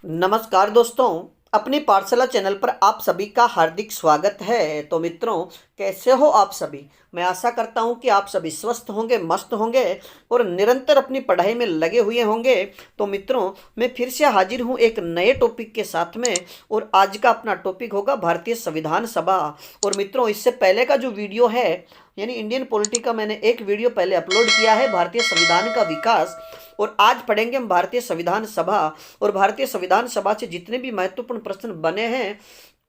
नमस्कार दोस्तों, अपनी पाठशाला चैनल पर आप सभी का हार्दिक स्वागत है। तो मित्रों, कैसे हो आप सभी। मैं आशा करता हूं कि आप सभी स्वस्थ होंगे, मस्त होंगे और निरंतर अपनी पढ़ाई में लगे हुए होंगे। तो मित्रों, मैं फिर से हाजिर हूं एक नए टॉपिक के साथ में, और आज का अपना टॉपिक होगा भारतीय संविधान सभा। और मित्रों, इससे पहले का जो वीडियो है यानी इंडियन पॉलिटी का, मैंने एक वीडियो पहले अपलोड किया है, भारतीय संविधान का विकास। और आज पढ़ेंगे हम भारतीय संविधान सभा। और भारतीय संविधान सभा से जितने भी महत्वपूर्ण प्रश्न बने हैं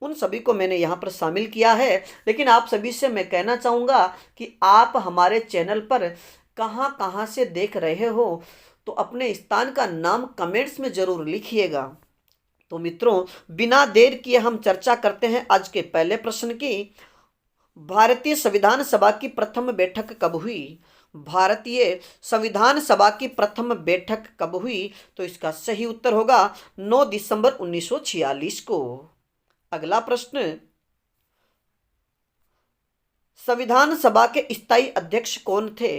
उन सभी को मैंने यहाँ पर शामिल किया है। लेकिन आप सभी से मैं कहना चाहूँगा कि आप हमारे चैनल पर कहाँ कहाँ से देख रहे हो, तो अपने स्थान का नाम कमेंट्स में ज़रूर लिखिएगा। तो मित्रों, बिना देर किए हम चर्चा करते हैं आज के पहले प्रश्न की। भारतीय संविधान सभा की प्रथम बैठक कब हुई। भारतीय संविधान सभा की प्रथम बैठक कब हुई, तो इसका सही उत्तर होगा 9 दिसंबर 1946 को। अगला प्रश्न, संविधान सभा के स्थायी अध्यक्ष कौन थे।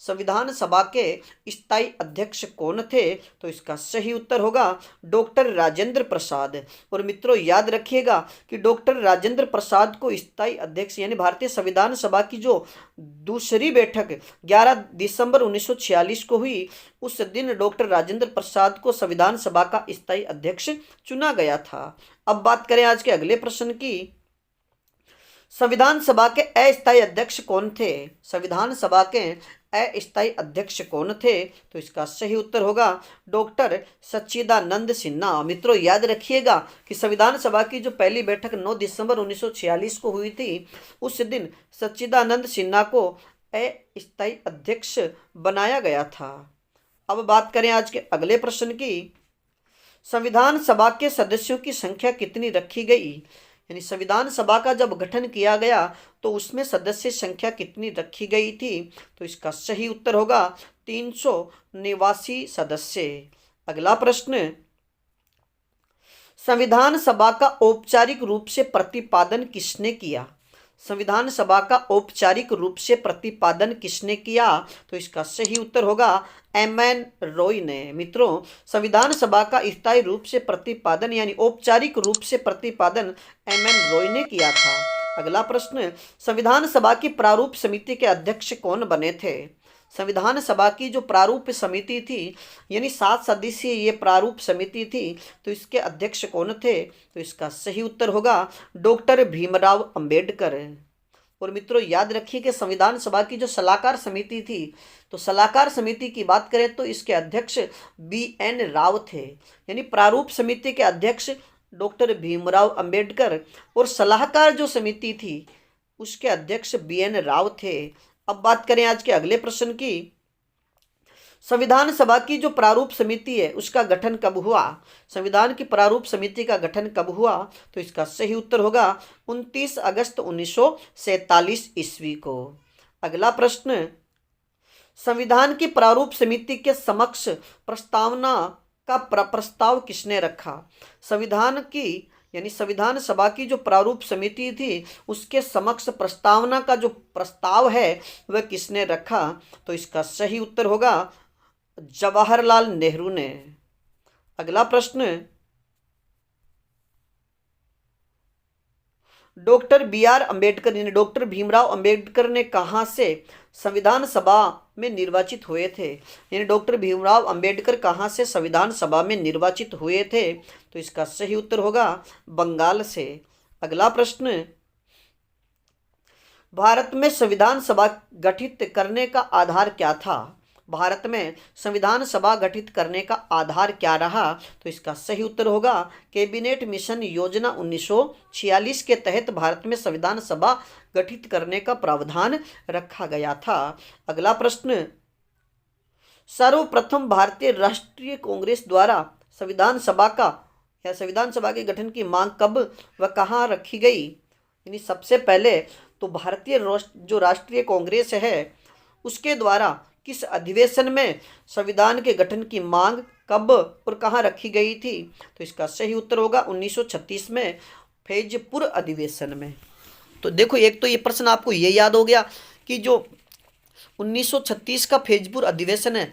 संविधान सभा के स्थायी अध्यक्ष कौन थे, तो इसका सही उत्तर होगा डॉक्टर राजेंद्र प्रसाद। और मित्रों, याद रखिएगा कि डॉक्टर राजेंद्र प्रसाद को स्थायी अध्यक्ष यानी भारतीय संविधान सभा की जो दूसरी बैठक 11 दिसंबर 1946 को हुई, उस दिन डॉक्टर राजेंद्र प्रसाद को संविधान सभा का स्थायी अध्यक्ष चुना गया था। अब बात करें आज के अगले प्रश्न की। संविधान सभा के अस्थायी अध्यक्ष कौन थे। संविधान सभा के अस्थायी अध्यक्ष कौन थे, तो इसका सही उत्तर होगा डॉक्टर सच्चिदानंद सिन्हा। मित्रों, याद रखिएगा कि संविधान सभा की जो पहली बैठक 9 दिसंबर 1946 को हुई थी, उस दिन सच्चिदानंद सिन्हा को अस्थायी अध्यक्ष बनाया गया था। अब बात करें आज के अगले प्रश्न की। संविधान सभा के सदस्यों की संख्या कितनी रखी गई। यानी संविधान सभा का जब गठन किया गया तो उसमें सदस्य संख्या कितनी रखी गई थी, तो इसका सही उत्तर होगा 389 सदस्य। अगला प्रश्न, संविधान सभा का औपचारिक रूप से प्रतिपादन किसने किया। संविधान सभा का औपचारिक रूप से प्रतिपादन किसने किया, तो इसका सही उत्तर होगा एम.एन. रॉय ने। मित्रों, संविधान सभा का स्थायी रूप से प्रतिपादन यानी औपचारिक रूप से प्रतिपादन एम.एन. रॉय ने किया था। अगला प्रश्न, संविधान सभा की प्रारूप समिति के अध्यक्ष कौन बने थे। संविधान सभा की जो प्रारूप समिति थी यानी 7 सदस्यीय ये प्रारूप समिति थी, तो इसके अध्यक्ष कौन थे, तो इसका सही उत्तर होगा डॉक्टर भीमराव अंबेडकर। और मित्रों, याद रखिए कि संविधान सभा की जो सलाहकार समिति थी, तो सलाहकार समिति की बात करें तो इसके अध्यक्ष बी.एन. राव थे। यानी प्रारूप समिति के अध्यक्ष डॉक्टर भीमराव अंबेडकर और सलाहकार जो समिति थी उसके अध्यक्ष बी.एन. राव थे। अब बात करें आज के अगले प्रश्न की। संविधान सभा की जो प्रारूप समिति है उसका गठन कब हुआ। संविधान की प्रारूप समिति का गठन कब हुआ, तो इसका सही उत्तर होगा 29 अगस्त 1947 ईस्वी को। अगला प्रश्न, संविधान की प्रारूप समिति के समक्ष प्रस्तावना का प्रस्ताव किसने रखा। संविधान की यानी संविधान सभा की जो प्रारूप समिति थी उसके समक्ष प्रस्तावना का जो प्रस्ताव है वह किसने रखा, तो इसका सही उत्तर होगा जवाहरलाल नेहरू ने। अगला प्रश्न, डॉक्टर बी.आर. अंबेडकर यानी डॉक्टर भीमराव अंबेडकर ने कहाँ से संविधान सभा में निर्वाचित हुए थे। यानी डॉक्टर भीमराव अंबेडकर कहाँ से संविधान सभा में निर्वाचित हुए थे, तो इसका सही उत्तर होगा बंगाल से। अगला प्रश्न, भारत में संविधान सभा गठित करने का आधार क्या था। भारत में संविधान सभा गठित करने का आधार क्या रहा, तो इसका सही उत्तर होगा कैबिनेट मिशन योजना 1946 के तहत भारत में संविधान सभा गठित करने का प्रावधान रखा गया था। अगला प्रश्न, सर्वप्रथम भारतीय राष्ट्रीय कांग्रेस द्वारा संविधान सभा का या संविधान सभा के गठन की मांग कब व कहाँ रखी गई। यानी सबसे पहले तो भारतीय जो राष्ट्रीय कांग्रेस है उसके द्वारा किस अधिवेशन में संविधान के गठन की मांग कब और कहाँ रखी गई थी, तो इसका सही उत्तर होगा 1936 में फैजपुर अधिवेशन में। तो देखो, एक तो ये प्रश्न आपको ये याद हो गया कि जो 1936 का फैजपुर अधिवेशन है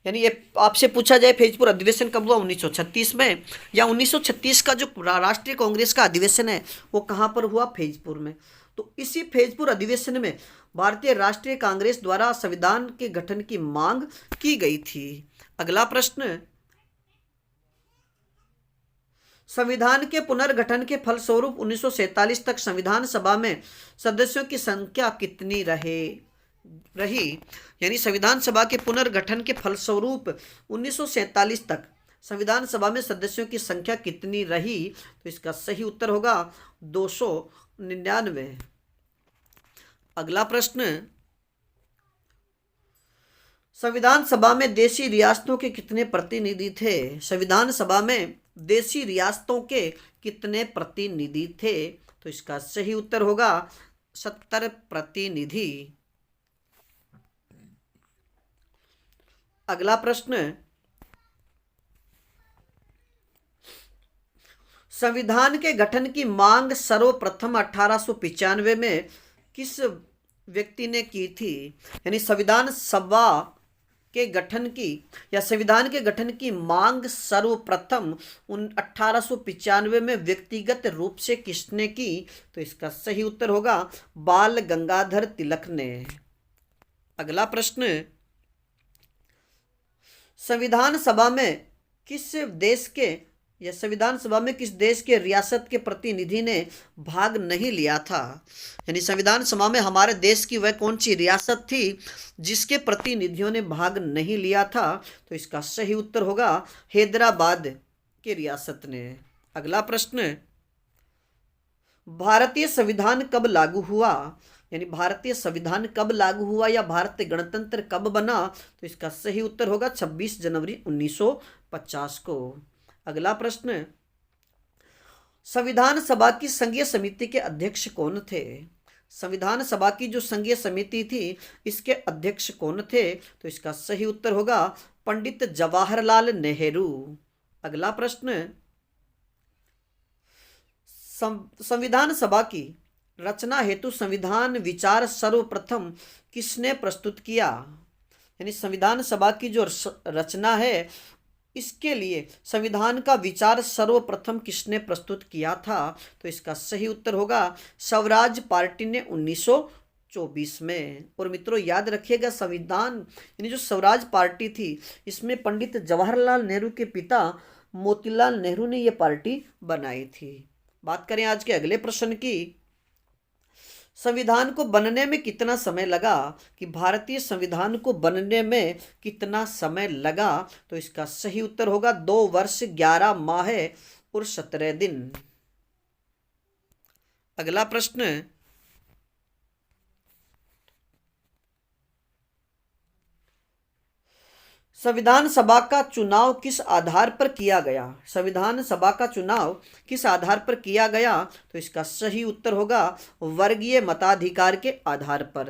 यानी ये आपसे पूछा जाए फैजपुर अधिवेशन कब हुआ, 1936 में, या 1936 का जो राष्ट्रीय कांग्रेस का अधिवेशन है वो कहाँ पर हुआ, फैजपुर में। तो इसी फैजपुर अधिवेशन में भारतीय राष्ट्रीय कांग्रेस द्वारा संविधान के गठन की मांग की गई थी। अगला प्रश्न, संविधान के पुनर्गठन के फलस्वरूप 1947 तक संविधान सभा में सदस्यों की संख्या कितनी रही। यानी संविधान सभा के पुनर्गठन के फलस्वरूप 1947 तक संविधान सभा में सदस्यों की संख्या कितनी रही, तो इसका सही उत्तर होगा 299। अगला प्रश्न, संविधान सभा में देशी रियासतों के कितने प्रतिनिधि थे। संविधान सभा में देशी रियासतों के कितने प्रतिनिधि थे, तो इसका सही उत्तर होगा 70 प्रतिनिधि। अगला प्रश्न, संविधान के गठन की मांग सर्वप्रथम 1895 में किस व्यक्ति ने की थी। यानी संविधान सभा के गठन की या संविधान के गठन की मांग सर्वप्रथम 1895 में व्यक्तिगत रूप से किसने की, तो इसका सही उत्तर होगा बाल गंगाधर तिलक ने। अगला प्रश्न, संविधान सभा में किस देश के या संविधान सभा में किस देश के रियासत के प्रतिनिधि ने भाग नहीं लिया था। यानी संविधान सभा में हमारे देश की वह कौन सी रियासत थी जिसके प्रतिनिधियों ने भाग नहीं लिया था, तो इसका सही उत्तर होगा हैदराबाद की रियासत ने। अगला प्रश्न, भारतीय संविधान कब लागू हुआ। यानी भारतीय संविधान कब लागू हुआ या भारतीय गणतंत्र कब बना, तो इसका सही उत्तर होगा 26 जनवरी 1950 को। अगला प्रश्न, संविधान सभा की संघीय समिति के अध्यक्ष कौन थे। संविधान सभा की जो संघीय समिति थी इसके अध्यक्ष कौन थे, तो इसका सही उत्तर होगा पंडित जवाहरलाल नेहरू। अगला प्रश्न, संविधान सभा की रचना हेतु संविधान विचार सर्वप्रथम किसने प्रस्तुत किया। यानी संविधान सभा की जो रचना है इसके लिए संविधान का विचार सर्वप्रथम किसने प्रस्तुत किया था, तो इसका सही उत्तर होगा स्वराज पार्टी ने 1924 में। और मित्रों याद रखिएगा संविधान यानी जो स्वराज पार्टी थी इसमें पंडित जवाहरलाल नेहरू के पिता मोतीलाल नेहरू ने यह पार्टी बनाई थी। बात करें आज के अगले प्रश्न की, संविधान को बनने में कितना समय लगा। कि भारतीय संविधान को बनने में कितना समय लगा, तो इसका सही उत्तर होगा 2 वर्ष 11 माह और 17 दिन। अगला प्रश्न, संविधान सभा का चुनाव किस आधार पर किया गया। संविधान सभा का चुनाव किस आधार पर किया गया, तो इसका सही उत्तर होगा वर्गीय मताधिकार के आधार पर।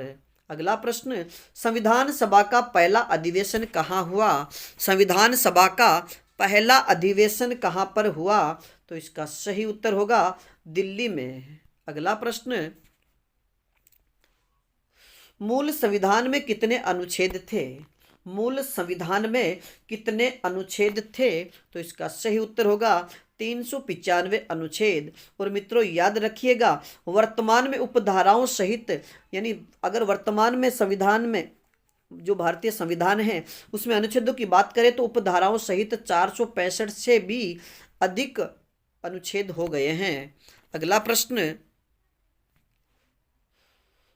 अगला प्रश्न, संविधान सभा का पहला अधिवेशन कहाँ हुआ। संविधान सभा का पहला अधिवेशन कहाँ पर हुआ, तो इसका सही उत्तर होगा दिल्ली में। अगला प्रश्न, मूल संविधान में कितने अनुच्छेद थे। मूल संविधान में कितने अनुच्छेद थे, तो इसका सही उत्तर होगा 395 अनुच्छेद। और मित्रों याद रखिएगा वर्तमान में उपधाराओं सहित यानी अगर वर्तमान में संविधान में जो भारतीय संविधान है उसमें अनुच्छेदों की बात करें तो उपधाराओं सहित 465 से भी अधिक अनुच्छेद हो गए हैं। अगला प्रश्न,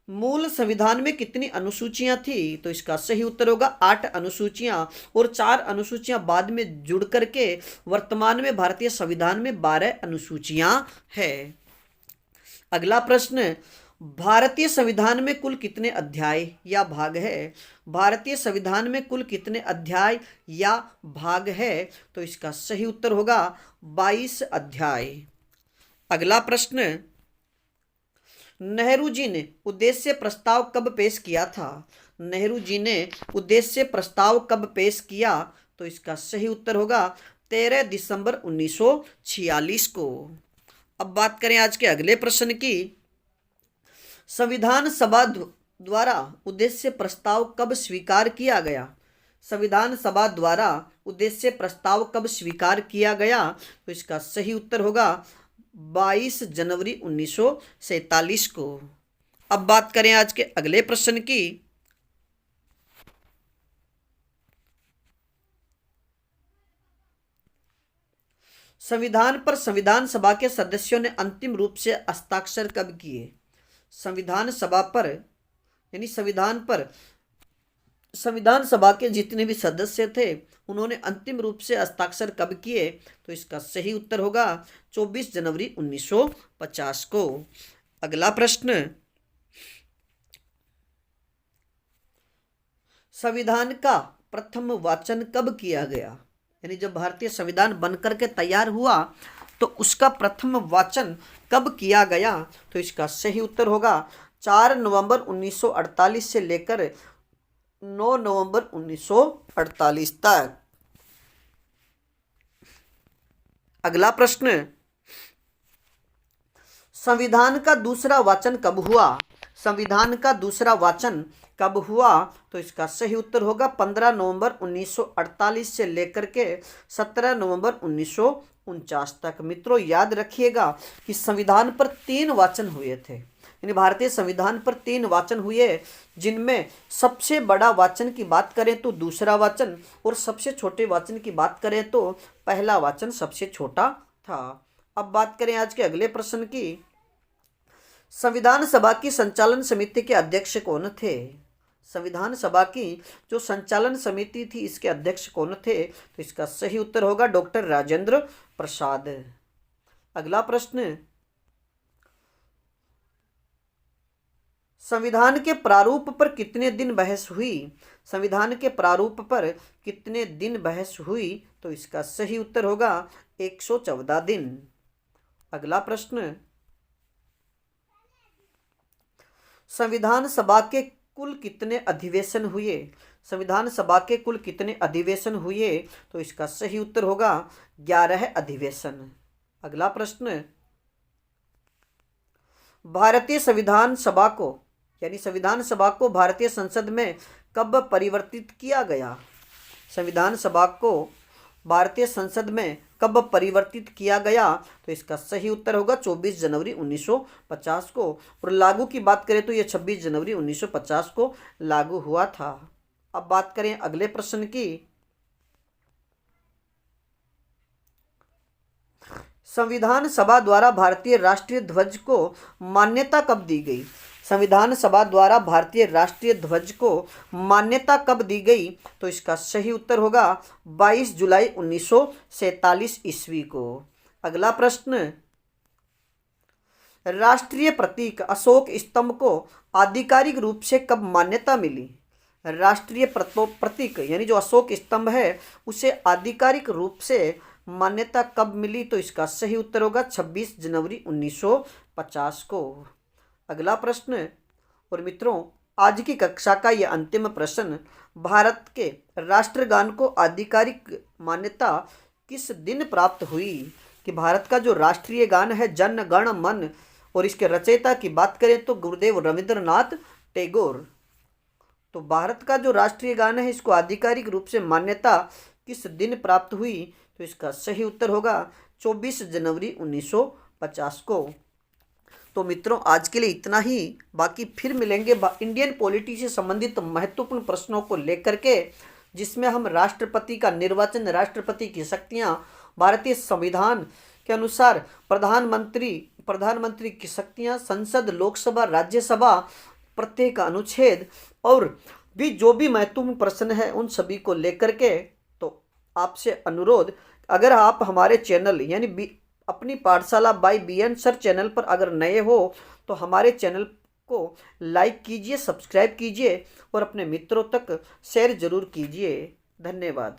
मूल संविधान में कितनी अनुसूचियां थी, तो इसका सही उत्तर होगा 8 अनुसूचियां और 4 अनुसूचियां बाद में जुड़ करके वर्तमान में भारतीय संविधान में 12 अनुसूचियां हैं। अगला प्रश्न, भारतीय संविधान में कुल कितने अध्याय या भाग है। भारतीय संविधान में कुल कितने अध्याय या भाग है, तो इसका सही उत्तर होगा 22 अध्याय। अगला प्रश्न, नेहरू जी ने उद्देश्य प्रस्ताव कब पेश किया था। नेहरू जी ने उद्देश्य प्रस्ताव कब पेश किया, तो इसका सही उत्तर होगा 13 दिसंबर 1946 को। अब बात करें आज के अगले प्रश्न की, संविधान सभा द्वारा उद्देश्य प्रस्ताव कब स्वीकार किया गया। संविधान सभा द्वारा उद्देश्य प्रस्ताव कब स्वीकार किया गया? तो इसका सही उत्तर होगा 22 जनवरी 1947 को। अब बात करें आज के अगले प्रश्न की। संविधान पर संविधान सभा के सदस्यों ने अंतिम रूप से हस्ताक्षर कब किए? संविधान सभा पर यानी संविधान सभा के जितने भी सदस्य थे उन्होंने अंतिम रूप से हस्ताक्षर कब किए? तो इसका सही उत्तर होगा 24 जनवरी 1950 को। अगला प्रश्न, संविधान का प्रथम वाचन कब किया गया? यानी जब भारतीय संविधान बनकर के तैयार हुआ तो उसका प्रथम वाचन कब किया गया? तो इसका सही उत्तर होगा 4 नवंबर 1948 से लेकर 9 नवंबर 1948 तक। अगला प्रश्न, संविधान का दूसरा वाचन कब हुआ? संविधान का दूसरा वाचन कब हुआ? तो इसका सही उत्तर होगा 15 नवंबर 1948 से लेकर के 17 नवंबर 1949 तक। मित्रों याद रखिएगा कि संविधान पर 3 वाचन हुए थे, यानी भारतीय संविधान पर 3 वाचन हुए, जिनमें सबसे बड़ा वाचन की बात करें तो दूसरा वाचन और सबसे छोटे वाचन की बात करें तो पहला वाचन सबसे छोटा था। अब बात करें आज के अगले प्रश्न की। संविधान सभा की संचालन समिति के अध्यक्ष कौन थे? संविधान सभा की जो संचालन समिति थी इसके अध्यक्ष कौन थे? तो इसका सही उत्तर होगा डॉक्टर राजेंद्र प्रसाद। अगला प्रश्न, संविधान के प्रारूप पर कितने दिन बहस हुई? संविधान के प्रारूप पर कितने दिन बहस हुई? तो इसका सही उत्तर होगा 114 दिन। अगला प्रश्न, संविधान सभा के कुल कितने अधिवेशन हुए? संविधान सभा के कुल कितने अधिवेशन हुए? तो इसका सही उत्तर होगा 11 अधिवेशन। अगला प्रश्न, भारतीय संविधान सभा को यानी संविधान सभा को भारतीय संसद में कब परिवर्तित किया गया? संविधान सभा को भारतीय संसद में कब परिवर्तित किया गया? तो इसका सही उत्तर होगा 24 जनवरी 1950 को। और लागू की बात करें तो यह 26 जनवरी 1950 को लागू हुआ था। अब बात करें अगले प्रश्न की। संविधान सभा द्वारा भारतीय राष्ट्रीय ध्वज को मान्यता कब दी गई? संविधान सभा द्वारा भारतीय राष्ट्रीय ध्वज को मान्यता कब दी गई? तो इसका सही उत्तर होगा 22 जुलाई 1947 ईस्वी को। अगला प्रश्न, राष्ट्रीय प्रतीक अशोक स्तंभ को आधिकारिक रूप से कब मान्यता मिली? राष्ट्रीय प्रतीक यानी जो अशोक स्तंभ है उसे आधिकारिक रूप से मान्यता कब मिली? तो इसका सही उत्तर होगा 26 जनवरी 1950 को। अगला प्रश्न, और मित्रों आज की कक्षा का यह अंतिम प्रश्न, भारत के राष्ट्रगान को आधिकारिक मान्यता किस दिन प्राप्त हुई? कि भारत का जो राष्ट्रीय गान है जन गण मन, और इसके रचयिता की बात करें तो गुरुदेव रविंद्रनाथ टैगोर। तो भारत का जो राष्ट्रीय गान है इसको आधिकारिक रूप से मान्यता किस दिन प्राप्त हुई? तो इसका सही उत्तर होगा 24 जनवरी 1950 को। तो मित्रों आज के लिए इतना ही, बाकी फिर मिलेंगे इंडियन पॉलिटी से संबंधित महत्वपूर्ण प्रश्नों को लेकर के, जिसमें हम राष्ट्रपति का निर्वाचन, राष्ट्रपति की शक्तियां, भारतीय संविधान के अनुसार प्रधानमंत्री की शक्तियां, संसद, लोकसभा, राज्यसभा, प्रत्येक अनुच्छेद और भी जो भी महत्वपूर्ण प्रश्न है उन सभी को लेकर के। तो आपसे अनुरोध, अगर आप हमारे चैनल यानी अपनी पाठशाला बाय BN सर चैनल पर अगर नए हो तो हमारे चैनल को लाइक कीजिए, सब्सक्राइब कीजिए और अपने मित्रों तक शेयर जरूर कीजिए। धन्यवाद।